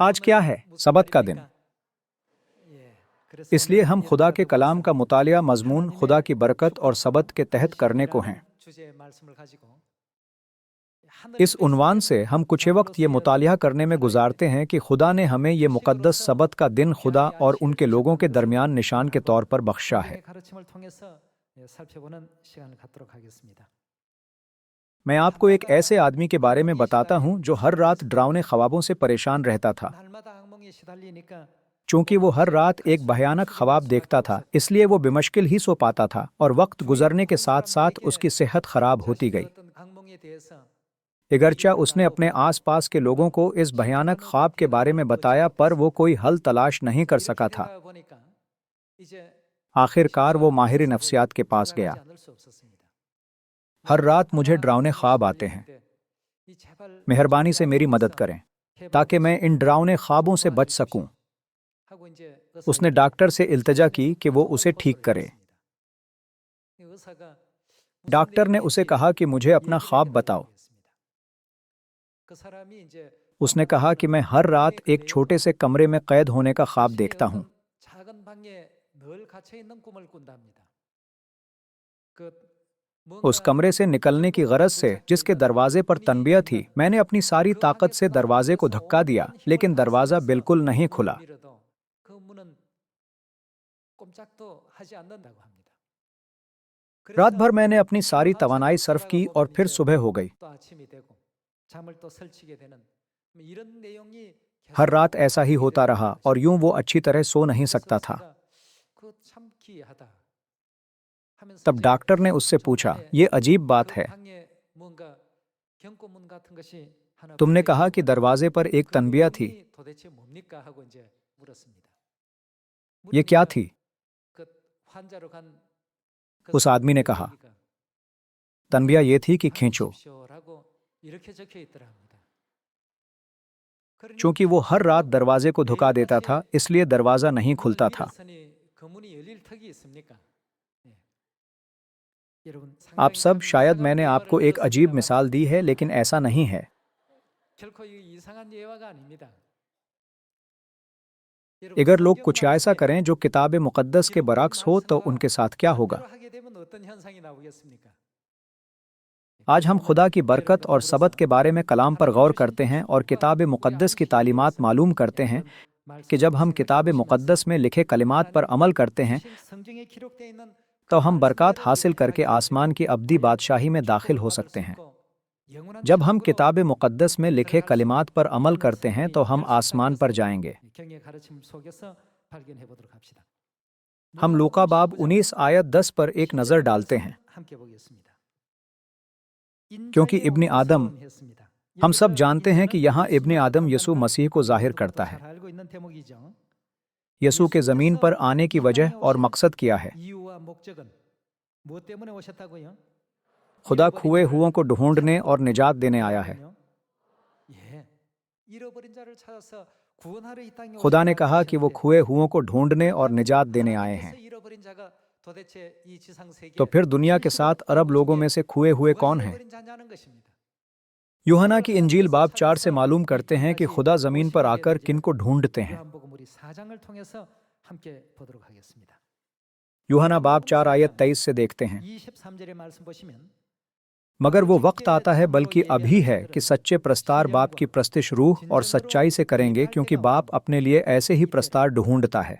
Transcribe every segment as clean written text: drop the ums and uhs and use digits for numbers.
آج کیا ہے؟ سبت کا دن۔ اس لیے ہم خدا کے کلام کا مطالعہ مضمون خدا کی برکت اور سبت کے تحت کرنے کو ہیں۔ اس عنوان سے ہم کچھ وقت یہ مطالعہ کرنے میں گزارتے ہیں کہ خدا نے ہمیں یہ مقدس سبت کا دن خدا اور ان کے لوگوں کے درمیان نشان کے طور پر بخشا ہے۔ میں آپ کو ایک ایسے آدمی کے بارے میں بتاتا ہوں جو ہر رات ڈراؤنے خوابوں سے پریشان رہتا تھا۔ چونکہ وہ ہر رات ایک بھیانک خواب دیکھتا تھا، اس لیے وہ بمشکل ہی سو پاتا تھا اور وقت گزرنے کے ساتھ ساتھ اس کی صحت خراب ہوتی گئی۔ اگرچہ اس نے اپنے آس پاس کے لوگوں کو اس بھیانک خواب کے بارے میں بتایا، پر وہ کوئی حل تلاش نہیں کر سکا تھا۔ آخر کار وہ ماہر نفسیات کے پاس گیا۔ ہر رات مجھے ڈراؤنے خواب آتے ہیں، مہربانی سے میری مدد کریں تاکہ میں ان ڈراؤنے خوابوں سے بچ سکوں۔ اس نے ڈاکٹر سے التجا کی کہ وہ اسے ٹھیک کرے۔ ڈاکٹر نے اسے کہا کہ مجھے اپنا خواب بتاؤ۔ اس نے کہا کہ میں ہر رات ایک چھوٹے سے کمرے میں قید ہونے کا خواب دیکھتا ہوں۔ اس کمرے سے نکلنے کی غرض سے، جس کے دروازے پر تنبیہ تھی، میں نے اپنی ساری طاقت سے دروازے کو دھکا دیا، لیکن دروازہ بالکل نہیں کھلا۔ رات بھر میں نے اپنی ساری توانائی صرف کی اور پھر صبح ہو گئی۔ ہر رات ایسا ہی ہوتا رہا اور یوں وہ اچھی طرح سو نہیں سکتا تھا۔ تب ڈاکٹر نے اس سے پوچھا، یہ عجیب بات ہے، تم نے کہا کہ دروازے پر ایک تنبیہ تھی، یہ کیا تھی؟ اس آدمی نے کہا، تنبیہ یہ تھی کہ کھینچو۔ چونکہ وہ ہر رات دروازے کو دھکا دیتا تھا، اس لیے دروازہ نہیں کھلتا تھا۔ آپ سب شاید میں نے آپ کو ایک عجیب مثال دی ہے، لیکن ایسا نہیں ہے۔ اگر لوگ کچھ ایسا کریں جو کتاب مقدس کے برعکس ہو تو ان کے ساتھ کیا ہوگا؟ آج ہم خدا کی برکت اور سبت کے بارے میں کلام پر غور کرتے ہیں اور کتاب مقدس کی تعلیمات معلوم کرتے ہیں کہ جب ہم کتاب مقدس میں لکھے کلمات پر عمل کرتے ہیں تو ہم برکات حاصل کر کے آسمان کی ابدی بادشاہی میں داخل ہو سکتے ہیں۔ جب ہم کتاب مقدس میں لکھے کلمات پر عمل کرتے ہیں تو ہم آسمان پر جائیں گے۔ ہم لوقا باب 19 آیت 10 پر ایک نظر ڈالتے ہیں۔ کیونکہ ابن آدم، ہم سب جانتے ہیں کہ یہاں ابن آدم یسوع مسیح کو ظاہر کرتا ہے۔ یسوع کے زمین پر آنے کی وجہ اور مقصد کیا ہے؟ خدا کھوئے ہوئوں کو ڈھونڈنے اور نجات دینے آیا ہے۔ خدا نے کہا کہ وہ کھوئے ہوئوں کو ڈھونڈنے اور نجات دینے آئے ہیں۔ تو پھر دنیا کے 7 ارب لوگوں میں سے کھوئے ہوئے کون ہیں؟ یوحنا کی انجیل باب 4 سے معلوم کرتے ہیں کہ خدا زمین پر آ کر کن کو ڈھونڈتے ہیں۔ یوحنا باب 4 آیت 23 سے دیکھتے ہیں، مگر وہ وقت آتا ہے، بلکہ ابھی ہے، کہ سچے پرستار باپ کی پرستش روح اور سچائی سے کریں گے، کیونکہ باپ اپنے لیے ایسے ہی پرستار ڈھونڈتا ہے۔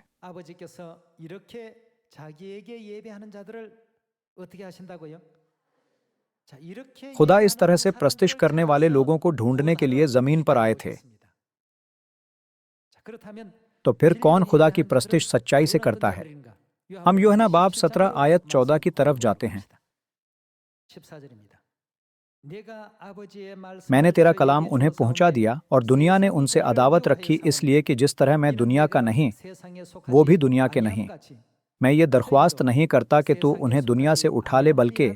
خدا اس طرح سے پرستش کرنے والے لوگوں کو ڈھونڈنے کے لیے زمین پر آئے تھے۔ تو پھر کون خدا کی پرستش سچائی سے کرتا ہے؟ ہم یوحنا باب 17 آیت 14 کی طرف جاتے ہیں۔ میں نے تیرا کلام انہیں پہنچا دیا اور دنیا نے ان سے عداوت رکھی، اس لیے کہ جس طرح میں دنیا کا نہیں، وہ بھی دنیا کے نہیں۔ میں یہ درخواست نہیں کرتا کہ تو انہیں دنیا سے اٹھا لے، بلکہ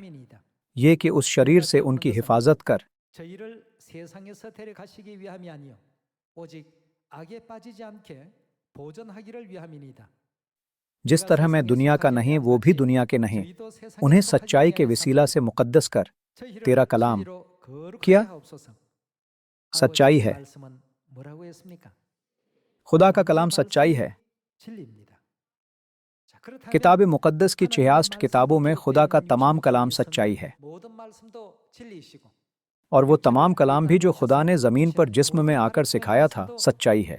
یہ کہ اس شریر سے ان کی حفاظت کر۔ جس طرح میں دنیا کا نہیں، وہ بھی دنیا کے نہیں، انہیں سچائی کے وسیلہ سے مقدس کر۔ تیرا کلام کیا سچائی ہے۔ खुदा का कलाम सच्चाई है। किताब मुक़द्दस की 66 किताबों में खुदा का तमाम कलाम सच्चाई है, और वो तमाम कलाम भी जो खुदा ने ज़मीन पर जिस्म में आकर सिखाया था सच्चाई है।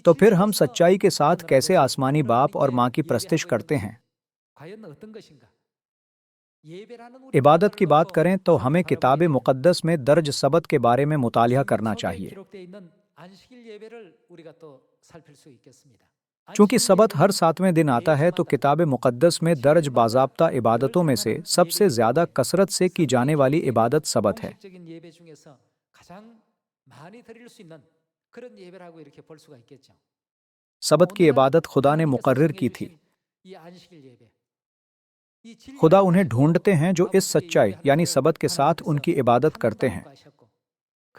तो फिर हम सच्चाई के साथ कैसे आसमानी बाप और माँ की प्रस्तिश करते हैं? इबादत की बात करें तो हमें किताब मुक़द्दस में दर्ज सबत के बारे में मुतालिया करना चाहिए। चूंकि सबत हर 7वें दिन आता है तो किताब मुक़द्दस में दर्ज बाज़ाब्ता इबादतों में से सबसे ज़्यादा कसरत से की जाने वाली इबादत सबत है। सबत की इबादत खुदा ने मुकर्रर की थी। खुदा उन्हें ढूंढते हैं जो इस सच्चाई यानी सबत के साथ उनकी इबादत करते हैं।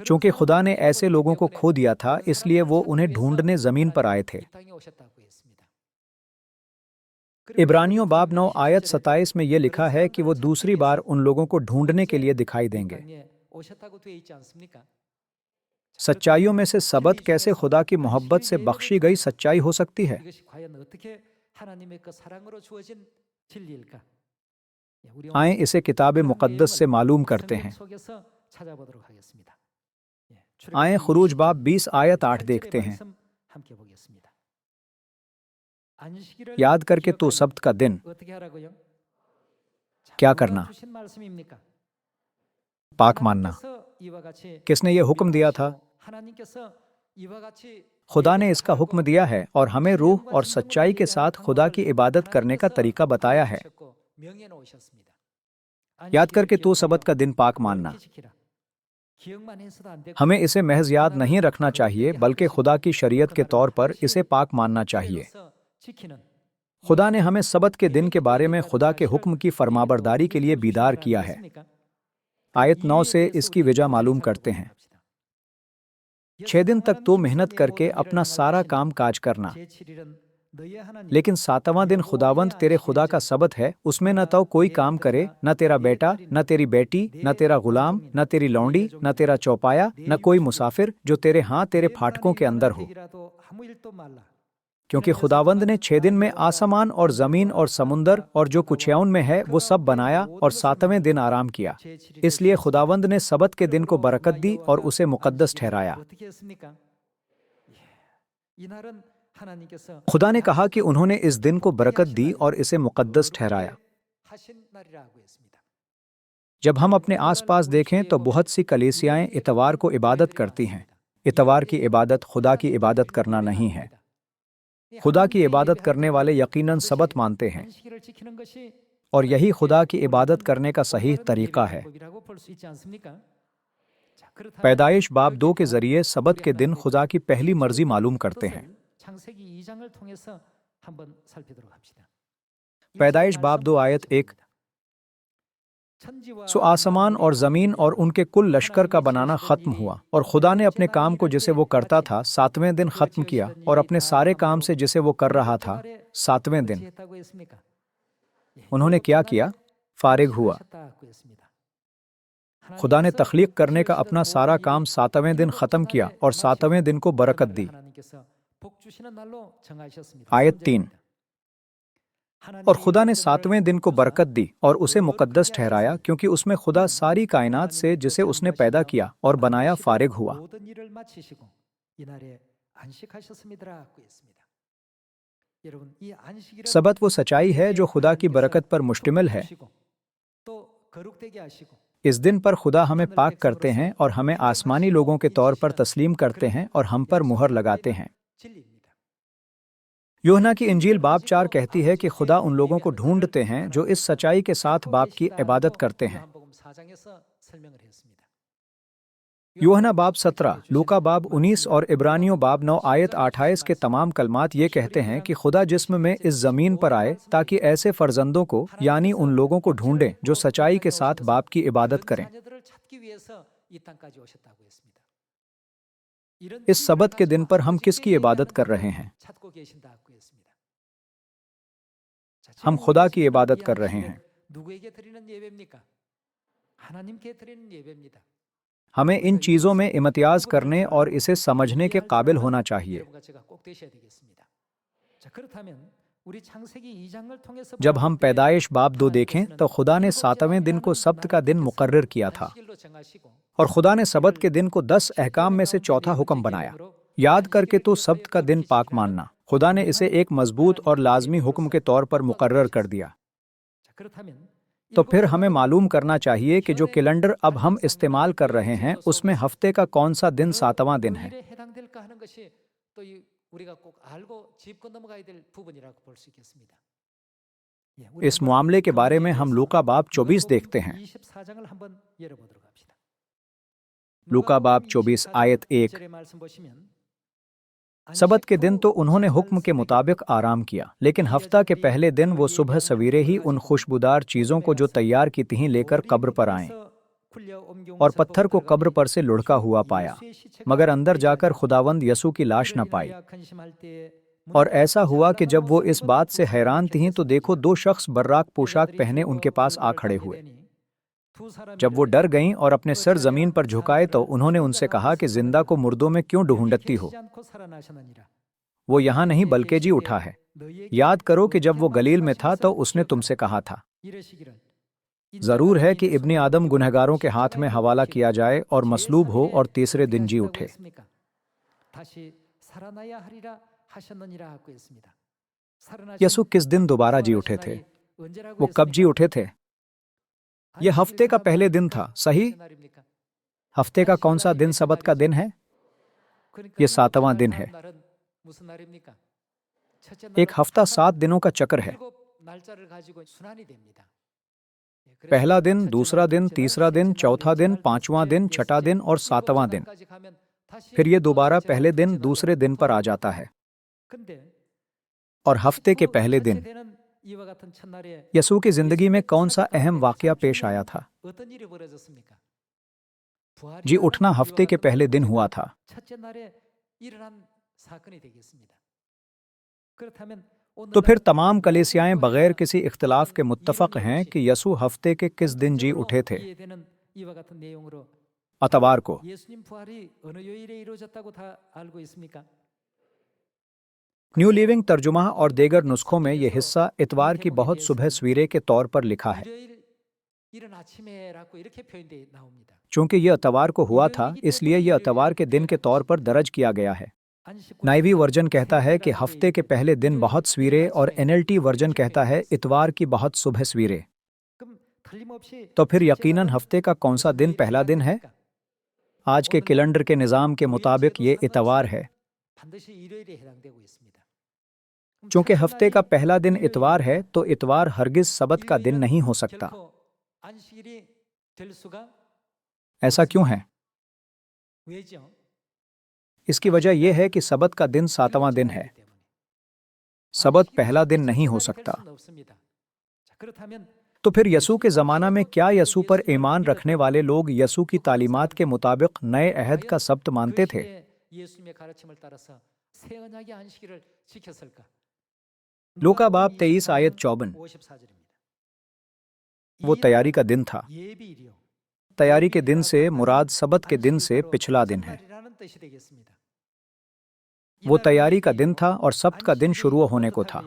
चूंकि खुदा ने ऐसे लोगों को खो दिया था, इसलिए वो उन्हें ढूंढने ज़मीन पर आए थे। इब्रानियों बाब 9 आयत 27 में ये लिखा है कि वो दूसरी बार उन लोगों को ढूंढने के लिए दिखाई देंगे। सच्चाइयों में से सबत कैसे खुदा की मोहब्बत से बख्शी गई सच्चाई हो सकती है? आएं इसे किताब मुक़द्दस से मालूम करते हैं। आएं खुरूज बाब 20 आयत 8 देखते हैं। याद करके तो सब्त का दिन क्या करना? पाक मानना। किसने ये हुक्म दिया था? खुदा ने इसका हुक्म दिया है और हमें रूह और सच्चाई के साथ खुदा की इबादत करने का तरीका बताया है। याद करके तो सबत का दिन पाक मानना। हमें इसे महज याद नहीं रखना चाहिए, बल्कि खुदा की शरीयत के तौर पर इसे पाक मानना चाहिए। खुदा ने हमें सबत के दिन के बारे में खुदा के हुक्म की फरमाबरदारी के लिए बीदार किया है। आयत 9 से इसकी वजह मालूम करते हैं। 6 दिन तक तो मेहनत करके अपना सारा काम काज करना, लेकिन 7वां दिन खुदावंद तेरे खुदा का सबत है, उसमें न तो कोई काम करे, न तेरा बेटा, न तेरी बेटी, न तेरा गुलाम, न तेरी लौंडी, न तेरा चौपाया, न कोई मुसाफिर जो तेरे तेरे फाटकों के अंदर हो। क्योंकि खुदावंद ने 6 दिन में आसमान और जमीन और समुंदर और जो कुछ है उनमें है वो सब बनाया और 7वें दिन आराम किया। इसलिए खुदावंद ने सबत के दिन को बरकत दी और उसे मुकद्दस ठहराया। खुदा ने कहा कि उन्होंने इस दिन को बरकत दी और इसे मुकद्दस ठहराया। जब हम अपने आसपास देखें तो बहुत सी कलीसियाएं इतवार को इबादत करती हैं। इतवार की इबादत खुदा की इबादत करना नहीं है। खुदा की इबादत करने वाले यकीनन सबत मानते हैं, और यही खुदा की इबादत करने का सही तरीका है। पैदाइश बाब 2 के जरिए सबत के दिन खुदा की पहली मर्जी मालूम करते हैं। पैदाइश बाब 2 आयत 1। सो आसमान और जमीन और उनके कुल लश्कर का बनाना खत्म हुआ, और खुदा ने अपने काम को जिसे वो करता था 7वें दिन खत्म किया, और अपने सारे काम से जिसे वो कर रहा था 7वें दिन उन्होंने क्या किया? फारिग हुआ। खुदा ने तख्लीक करने का अपना सारा काम 7वें दिन खत्म किया और 7वें दिन को बरकत दी। आयत 3। और खुदा ने 7वें दिन को बरकत दी और उसे मुकद्दस ठहराया, क्योंकि उसमें खुदा सारी कायनात से जिसे उसने पैदा किया और बनाया फारिग हुआ। सबत वो सच्चाई है जो खुदा की बरकत पर मुश्तमिल है। इस दिन पर खुदा हमें पाक करते हैं और हमें आसमानी लोगों के तौर पर तस्लीम करते हैं और हम पर मुहर लगाते हैं। यूहन्ना की इंजील बाब 4 कहती है कि खुदा उन लोगों को ढूंढते हैं जो इस सच्चाई के साथ बाप की इबादत करते हैं। यूहन्ना बाब 17, लूका बाब 19 और इब्रानियों बाब 9 आयत 28 के तमाम कलमात ये कहते हैं कि खुदा जिस्म में इस जमीन पर आए ताकि ऐसे फर्जंदों को यानी उन लोगों को ढूंढें जो सच्चाई के साथ बाप की इबादत करें। इस सबत के दिन पर हम किसकी इबादत कर रहे हैं? हम खुदा की इबादत कर रहे हैं। हमें इन चीज़ों में इम्तियाज़ करने और इसे समझने के काबिल होना चाहिए। जब हम पैदाइश बाब 2 देखें तो खुदा ने 7वें दिन को सब्त का दिन मुकर्रर किया था और खुदा ने सबत के दिन को 10 अहकाम में से चौथा हुक्म बनाया। याद करके तो सब्त का दिन पाक मानना, खुदा ने इसे एक मजबूत और लाजमी हुक्म के तौर पर मुकर्रर कर दिया। तो फिर हमें मालूम करना चाहिए कि जो कैलेंडर अब हम इस्तेमाल कर रहे हैं उसमें हफ्ते का कौन सा दिन 7वां दिन है। इस मामले के बारे में हम लूका बाब 24 देखते हैं। लूका बाब 24 आयत 1। सबत के दिन तो उन्होंने हुक्म के मुताबिक आराम किया, लेकिन हफ्ता के पहले दिन वो सुबह सवेरे ही उन खुशबूदार चीज़ों को जो तैयार की थीं लेकर कब्र पर आए और पत्थर को कब्र पर से लुढ़का हुआ पाया, मगर अंदर जाकर खुदावंद यसू की लाश न पाई। और ऐसा हुआ कि जब वो इस बात से हैरान थीं तो देखो 2 शख्स बर्राक पोशाक पहने उनके पास आ खड़े हुए। जब वो डर गईं और अपने सर जमीन पर झुकाए तो उन्होंने उनसे कहा कि जिंदा को मुर्दों में क्यों ढूंढती हो? वो यहाँ नहीं बल्कि जी उठा है। याद करो कि जब वो गलील में था तो उसने तुमसे कहा था, जरूर है कि इब्ने आदम गुनहगारों के हाथ में हवाला किया जाए और मसलूब हो और तीसरे दिन जी उठे। यसू किस दिन दोबारा जी उठे थे? वो कब जी उठे थे? यह हफ्ते का पहले दिन था, सही? हफ्ते का कौन सा दिन सबत का दिन है? यह 7वां दिन है। एक हफ्ता 7 दिनों का चक्र है। पहला दिन, दूसरा दिन, तीसरा दिन, चौथा दिन, 5वां दिन, छठा दिन और 7वां दिन। फिर ये दोबारा पहले दिन, दूसरे दिन पर आ जाता है। और हफ्ते के पहले दिन यसू की जिंदगी में कौन सा अहम वाकया पेश आया था? जी उठना हफ्ते के पहले दिन हुआ था। तो फिर तमाम कलीसियाएं बगैर किसी इख्तिलाफ के मुत्तफक हैं कि यसू हफ्ते के किस दिन जी उठे थे? अतवार को। न्यू लिविंग तर्जुमा और देगर नुस्खों में यह हिस्सा इतवार की बहुत सुबह सवेरे के तौर पर लिखा है। चूंकि यह इतवार को हुआ था, इसलिए यह इतवार के दिन के तौर पर दर्ज किया गया है। नाइवी वर्जन कहता है कि हफ्ते के पहले दिन बहुत सवेरे और NLT वर्जन कहता है इतवार की बहुत सुबह सवेरे। तो फिर यकीनन हफ्ते का कौन सा दिन पहला दिन है? आज के कैलेंडर के निज़ाम के मुताबिक ये इतवार है। चूंकि हफ्ते का पहला दिन इतवार है तो इतवार हरगिज सबत का दिन नहीं हो सकता। ऐसा क्यों है? इसकी वजह यह है कि सबत का दिन 7वां दिन है। सबत पहला दिन नहीं हो सकता। तो फिर यसू के ज़माना में क्या यसू पर ईमान रखने वाले लोग यसू की तालीमात के मुताबिक नए अहद का सब्त मानते थे? लूका बाब 23 आयत 54। वो तैयारी का दिन था। तैयारी के दिन से मुराद सबत के दिन से पिछला दिन है। वो तैयारी का दिन था और सब्त का दिन शुरू होने को था।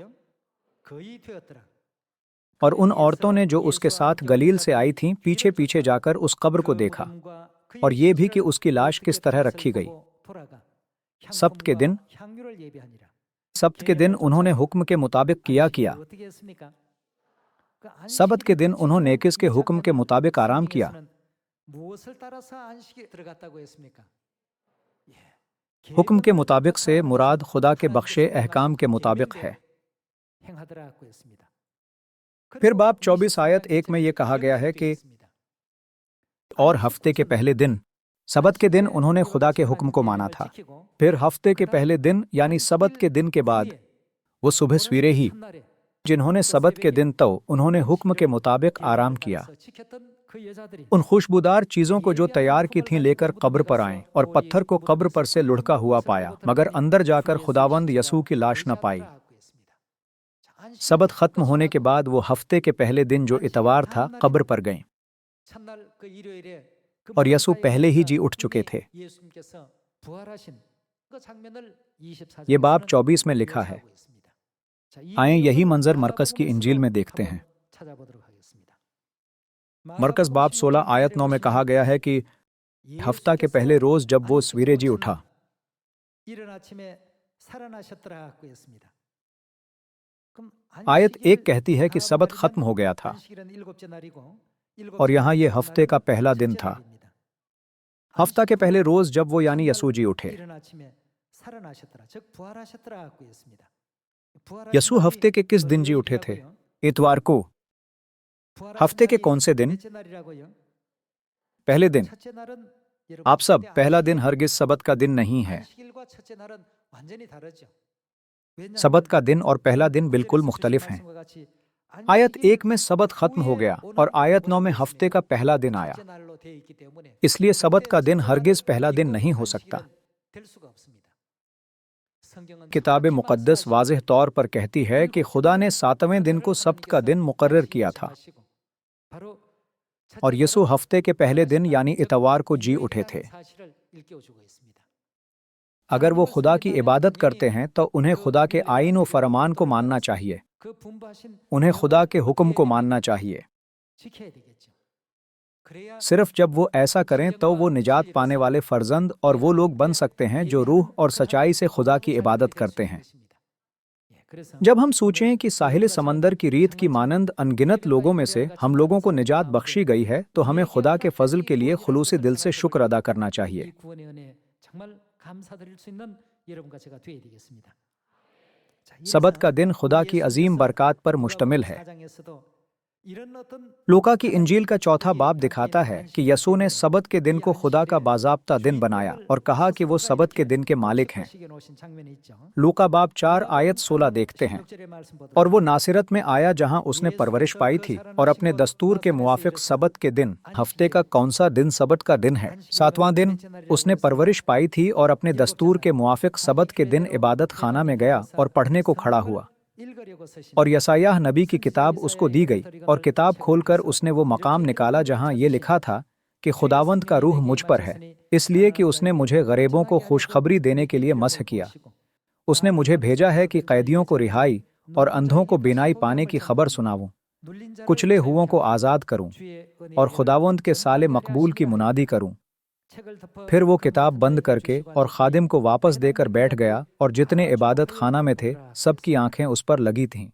और उन औरतों ने जो उसके साथ गलील से आई थीं पीछे पीछे जाकर उस कब्र को देखा और ये भी कि उसकी लाश किस तरह रखी गई। सब्त के दिन उन्होंने हुक्म के मुताबिक किया। सबत के दिन उन्होंने नेकिस के हुक्म के मुताबिक आराम किया। हुक्म के मुताबिक से मुराद खुदा के बख्शे अहकाम के मुताबिक है। फिर बाब 24 आयत 1 में यह कहा गया है कि और हफ्ते के पहले दिन, सबत के दिन उन्होंने खुदा के हुक्म को माना था। फिर हफ्ते के पहले दिन यानी सबत के दिन के बाद वो सुबह सवेरे ही जिन्होंने सबत के दिन तो उन्होंने हुक्म के मुताबिक आराम किया। उन खुशबूदार चीजों को जो तैयार की थीं लेकर कब्र पर आए और पत्थर को कब्र पर से लुढ़का हुआ पाया, मगर अंदर जाकर खुदावंद यसू की लाश न पाई। सबत खत्म होने के बाद वो हफ्ते के पहले दिन जो इतवार था कब्र पर गए। और यसू पहले ही जी उठ चुके थे। ये बाब 24 में लिखा है। आएं यही मंजर मरकस की इंजील में देखते हैं। मरकस बाब 16 आयत 9 में कहा गया है कि हफ्ता के पहले रोज जब वो सवेरे जी उठा। आयत 1 कहती है कि सबत खत्म हो गया था और यहाँ ये हफ्ते का पहला दिन था। हफ्ता के पहले रोज जब वो यानी यसू जी उठे। यसू हफ्ते के किस दिन जी उठे थे? इतवार को। हफ्ते के कौन से दिन? पहले दिन। आप सब, पहला दिन हरगिज सबत का दिन नहीं है। सबत का दिन और पहला दिन बिल्कुल मुख्तलिफ हैं। आयत 1 में सबत खत्म हो गया और आयत 9 में हफ्ते का पहला दिन आया। इसलिए सबत का दिन हरगिज पहला दिन नहीं हो सकता। किताब मुक़द्दस वाज़ेह तौर पर कहती है कि खुदा ने 7वें दिन को सब्त का दिन मुकर्रर किया था और यसू हफ्ते के पहले दिन यानी इतवार को जी उठे थे। अगर वो खुदा की इबादत करते हैं तो उन्हें खुदा के आईन व फरमान को मानना चाहिए। उन्हें खुदा के हुक्म को मानना चाहिए। सिर्फ जब वो ऐसा करें तो वो निजात पाने वाले फर्जंद और वो लोग बन सकते हैं जो रूह और सच्चाई से खुदा की इबादत करते हैं। जब हम सोचें कि साहिल समंदर की रीत की मानंद अनगिनत लोगों में से हम लोगों को निजात बख्शी गई है तो हमें खुदा के फजल के लिए खुलूसी दिल से शुक्र अदा करना चाहिए। सबत का दिन खुदा की अजीम बरकत पर मुश्तमिल है। लूका की इंजील का 4था बाब दिखाता है कि यसू ने सबत के दिन को खुदा का बाज़ाब्ता दिन बनाया और कहा कि वो सबत के दिन के मालिक हैं। लूका बाब 4 आयत 16 देखते हैं। और वो नासिरत में आया जहां उसने परवरिश पाई थी और अपने दस्तूर के मुआफिक सबत के दिन, हफ्ते का कौन सा दिन सबत का दिन है? 7वां दिन। उसने परवरिश पाई थी और अपने दस्तूर के मुआफिक सबत के दिन इबादत खाना में गया और पढ़ने को खड़ा हुआ। और यसायाह नबी की किताब उसको दी गई और किताब खोलकर उसने वो मकाम निकाला जहां ये लिखा था कि खुदावंद का रूह मुझ पर है, इसलिए कि उसने मुझे गरीबों को खुशखबरी देने के लिए मसह किया। उसने मुझे भेजा है कि कैदियों को रिहाई और अंधों को बीनाई पाने की खबर सुनाऊं, कुचले हुओं को आज़ाद करूं और खुदावंद के साले मकबूल की मुनादी करूं। फिर वो किताब बंद करके और खादिम को वापस देकर बैठ गया और जितने इबादत खाना में थे सबकी आंखें उस पर लगी थीं।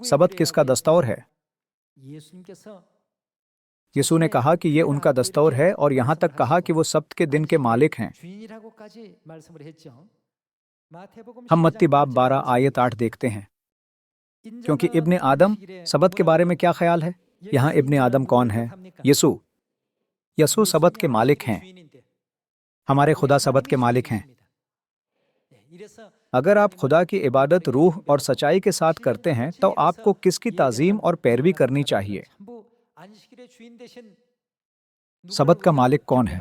सबत किसका दस्तूर है? यसू ने कहा कि ये उनका दस्तूर है और यहाँ तक कहा कि वो सब्त के दिन के मालिक हैं। हम मत्ती बाब 12 आयत 8 देखते हैं। क्योंकि इब्ने आदम, सबत के बारे में क्या ख्याल है? यहाँ इब्ने आदम कौन है? यसू। यसू सबत के मालिक हैं। हमारे खुदा सबत के मालिक हैं। अगर आप खुदा की इबादत रूह और सच्चाई के साथ करते हैं तो आपको किसकी ताजीम और पैरवी करनी चाहिए? सबत का मालिक कौन है?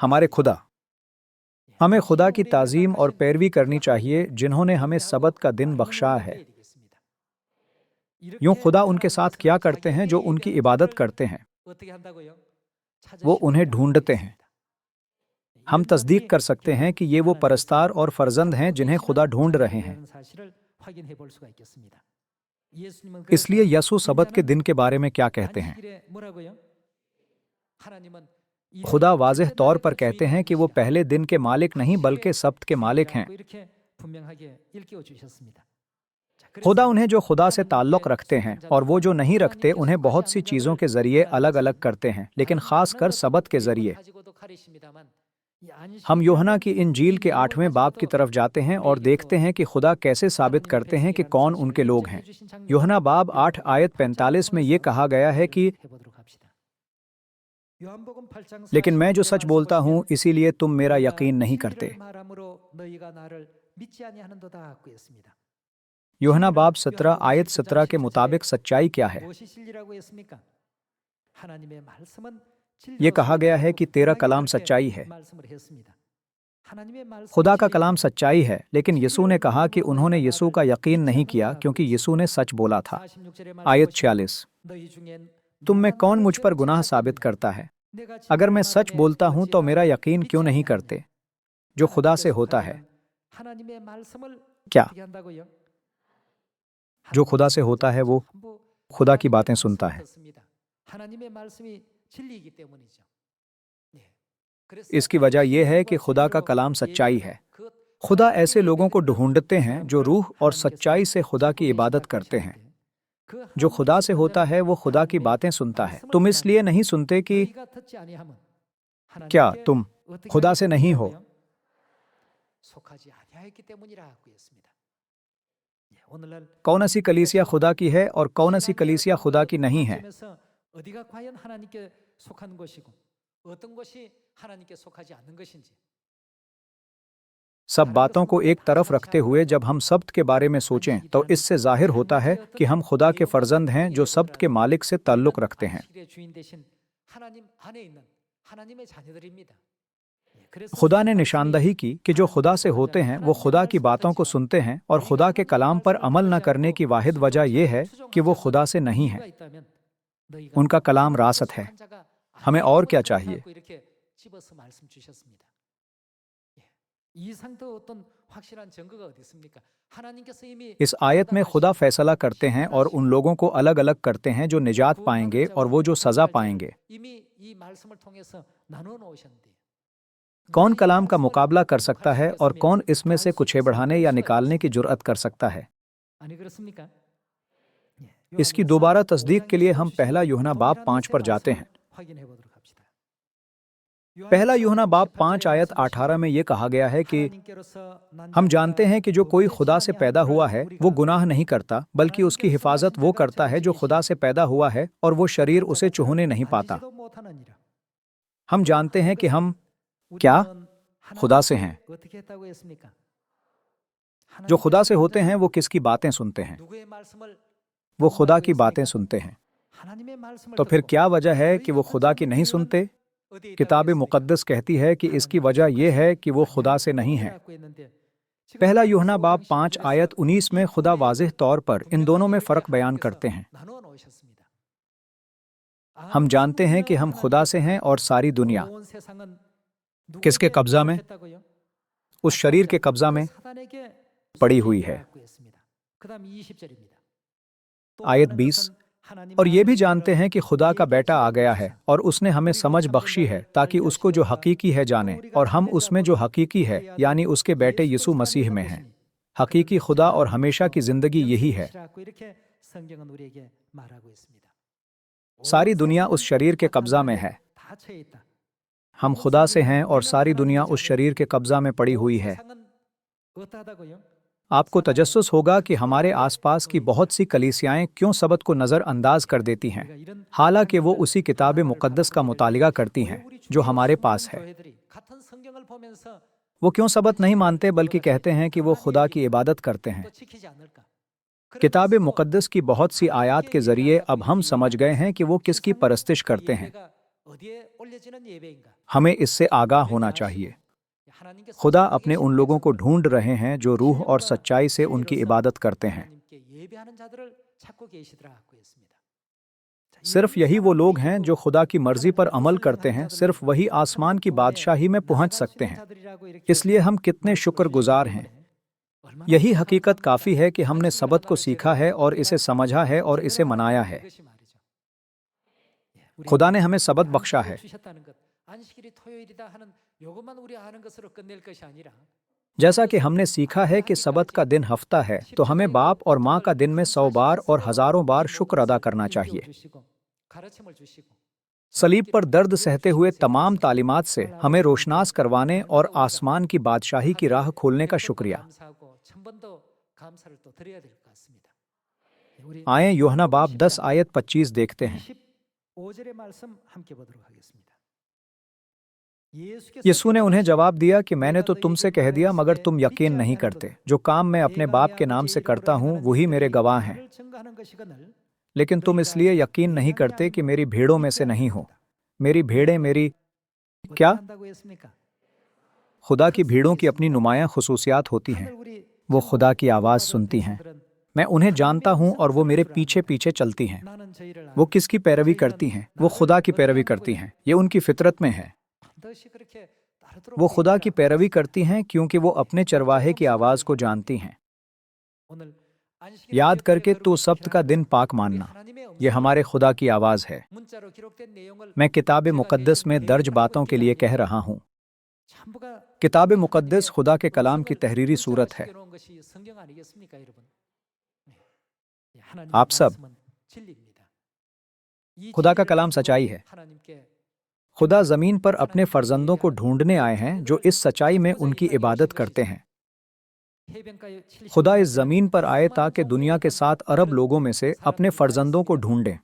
हमारे खुदा। हमें खुदा की ताजीम और पैरवी करनी चाहिए जिन्होंने हमें सबत का दिन बख्शा है। यूं खुदा उनके साथ क्या करते हैं जो उनकी इबादत करते हैं? वो उन्हें ढूंढते हैं। हम तस्दीक कर सकते हैं कि ये वो परस्तार और फर्जंद हैं जिन्हें खुदा ढूंढ रहे हैं। इसलिए यसू सबत के दिन के बारे में क्या कहते हैं? खुदा वाज़ेह तौर पर कहते हैं कि वो पहले दिन के मालिक नहीं बल्कि सब्त के मालिक हैं। खुदा उन्हें जो खुदा से ताल्लुक़ रखते हैं और वो जो नहीं रखते उन्हें बहुत सी चीज़ों के ज़रिए अलग अलग करते हैं, लेकिन ख़ास कर सबत के ज़रिए। हम यूहन्ना की इंजील के 8वें बाब की तरफ जाते हैं और देखते हैं कि खुदा कैसे साबित करते हैं कि कौन उनके लोग हैं। यूहन्ना बाब 8 आयत 45 में ये कहा गया है कि लेकिन मैं जो सच बोलता हूँ इसीलिए तुम मेरा यकीन नहीं करते। यूहन्ना बाब 17 आयत 17 के मुताबिक सच्चाई क्या है? ये कहा गया है कि तेरा कलाम सच्चाई है। खुदा का कलाम सच्चाई है, लेकिन यीशु ने कहा कि उन्होंने यीशु का यकीन नहीं किया क्योंकि यीशु ने सच बोला था। आयत 46। तुम में कौन मुझ पर गुनाह साबित करता है? अगर मैं सच बोलता हूं तो मेरा यकीन क्यों नहीं करते? जो खुदा से होता है क्या? जो खुदा से होता है वो खुदा की बातें सुनता है। इसकी वजह यह है कि खुदा का कलाम सच्चाई है। खुदा ऐसे लोगों को ढूंढते हैं जो रूह और सच्चाई से खुदा की इबादत करते हैं। जो खुदा से होता है वो खुदा की बातें सुनता है। तुम इसलिए नहीं सुनते कि क्या तुम खुदा से नहीं हो? कौन सी कलीसिया खुदा की है और कौन सी कलीसिया खुदा की नहीं है? सब बातों को एक तरफ रखते हुए जब हम सब्त के बारे में सोचें तो इससे जाहिर होता है कि हम खुदा के फर्जंद हैं जो सब्त के मालिक से ताल्लुक रखते हैं। खुदा ने निशानदही की कि जो खुदा से होते हैं वो खुदा की बातों को सुनते हैं और खुदा के कलाम पर अमल न करने की वाहिद वजह यह है कि वो खुदा से नहीं है। उनका कलाम रासत है। हमें और क्या चाहिए? इस आयत में खुदा फैसला करते हैं और उन लोगों को अलग अलग करते हैं जो निजात पाएंगे और वो जो सजा पाएंगे। कौन कलाम का मुकाबला कर सकता है और कौन इसमें से कुछ बढ़ाने या निकालने की जुर्अत कर सकता है? इसकी दोबारा तस्दीक के लिए हम पहला यूहन्ना बाब 5 पर जाते हैं। पहला यूहन्ना बाब 5 आयत 18 में यह कहा गया है कि हम जानते हैं कि जो कोई खुदा से पैदा हुआ है वो गुनाह नहीं करता, बल्कि उसकी हिफाजत वो करता है जो खुदा से पैदा हुआ है, और वो शरीर उसे चूहने नहीं पाता। हम जानते हैं कि हम क्या खुदा से हैं। जो खुदा से होते हैं वो किसकी बातें सुनते हैं? वो खुदा की बातें सुनते हैं। तो फिर क्या वजह है कि वो खुदा की नहीं सुनते? किताब मुक़द्दस कहती है कि इसकी वजह यह है कि वो खुदा से नहीं है। पहला यूहन्ना बाब 5 आयत 19 में खुदा वाज़ेह तौर पर इन दोनों में फ़र्क बयान करते हैं। हम जानते हैं कि हम खुदा से हैं और सारी दुनिया किसके कब्जा में? उस शरीर के कब्जा में पड़ी हुई है। आयत 20, और ये भी जानते हैं कि खुदा का बेटा आ गया है और उसने हमें समझ बख्शी है ताकि उसको जो हकीकी है जाने, और हम उसमें जो हकीकी है यानी उसके बेटे यीशु मसीह में हैं। हकीकी खुदा और हमेशा की जिंदगी यही है। सारी दुनिया उस शरीर के कब्जा में है। हम खुदा से हैं और सारी दुनिया उस शरीर के कब्जा में पड़ी हुई है। आपको तजस्सुस होगा कि हमारे आसपास की बहुत सी कलीसियाएं क्यों सबत को नज़रअंदाज कर देती हैं, हालांकि वो उसी किताब मुक़द्दस का मुतालिका करती हैं जो हमारे पास है। वो क्यों सबत नहीं मानते बल्कि कहते हैं कि वो खुदा की इबादत करते हैं। किताब मुक़द्दस की बहुत सी आयात के जरिए अब हम समझ गए हैं कि वो किसकी परस्तिश करते हैं। हमें इससे आगाह होना चाहिए। खुदा अपने उन लोगों को ढूंढ रहे हैं जो रूह और सच्चाई से उनकी इबादत करते हैं। सिर्फ यही वो लोग हैं जो खुदा की मर्जी पर अमल करते हैं, सिर्फ वही आसमान की बादशाही में पहुंच सकते हैं। इसलिए हम कितने शुक्रगुजार हैं। यही हकीकत काफी है कि हमने सबत को सीखा है और इसे समझा है और इसे मनाया है। खुदा ने हमें सबत बख्शा है। जैसा कि हमने सीखा है कि सबत का दिन हफ्ता है, तो हमें बाप और माँ का दिन में 100 बार और हजारों बार शुक्र अदा करना चाहिए। सलीब पर दर्द सहते हुए तमाम तालीमात से हमें रोशनास करवाने और आसमान की बादशाही की राह खोलने का शुक्रिया। आएं यूहन्ना बाब 10 आयत 25 देखते हैं। यीशु ने उन्हें जवाब दिया कि मैंने तो तुमसे कह दिया, मगर तुम यकीन नहीं करते। जो काम मैं अपने बाप के नाम से करता हूँ वही मेरे गवाह हैं, लेकिन तुम इसलिए यकीन नहीं करते कि मेरी भीड़ों में से नहीं हो। मेरी भेड़ें मेरी क्या? खुदा की भीड़ों की अपनी नुमायां खुसूसियात होती हैं। वो खुदा की आवाज़ सुनती हैं। मैं उन्हें जानता हूँ और वो मेरे पीछे पीछे चलती हैं। वो किसकी पैरवी करती हैं? वो खुदा की पैरवी करती हैं। ये उनकी फितरत में है। वो खुदा की पैरवी करती हैं क्योंकि वो अपने चरवाहे की आवाज़ को जानती हैं। याद करके तो सब्त का दिन पाक मानना, ये हमारे खुदा की आवाज़ है। मैं किताब मुक़द्दस में दर्ज बातों के लिए कह रहा हूँ। किताब मुक़द्दस खुदा के कलाम की तहरीरी सूरत है। आप सब, खुदा का कलाम सच्चाई है। खुदा ज़मीन पर अपने फर्जंदों को ढूंढने आए हैं जो इस सच्चाई में उनकी इबादत करते हैं। खुदा इस ज़मीन पर आए ताकि दुनिया के 7 अरब लोगों में से अपने फर्जंदों को ढूंढें।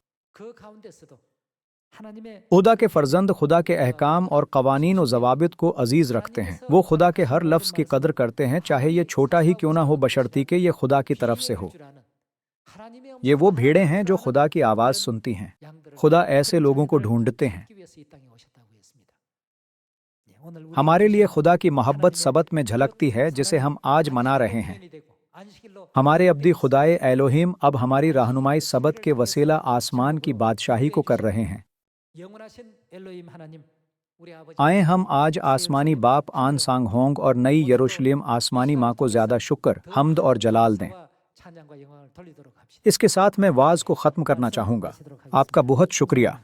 खुदा के फर्जंद खुदा के अहकाम और कवानीन और ज़वाबित को अजीज़ रखते हैं। वो खुदा के हर लफ्ज़ की कदर करते हैं, चाहे ये छोटा ही क्यों ना हो, बशर्ती के ये खुदा की तरफ से हो। ये वो भेड़ें हैं जो खुदा की आवाज़ सुनती हैं। खुदा ऐसे लोगों को ढूंढते हैं। हमारे लिए खुदा की मोहब्बत सबत में झलकती है, जिसे हम आज मना रहे हैं। हमारे अब्दी खुदाए एलोहिम अब हमारी रहनुमाई सबत के वसीला आसमान की बादशाही को कर रहे हैं। आए हम आज आसमानी बाप आन सांग होंग और नई यरूशलेम आसमानी माँ को ज़्यादा शुक्र, हम्द और जलाल दें। इसके साथ मैं वाज को ख़त्म करना चाहूँगा। आपका बहुत शुक्रिया।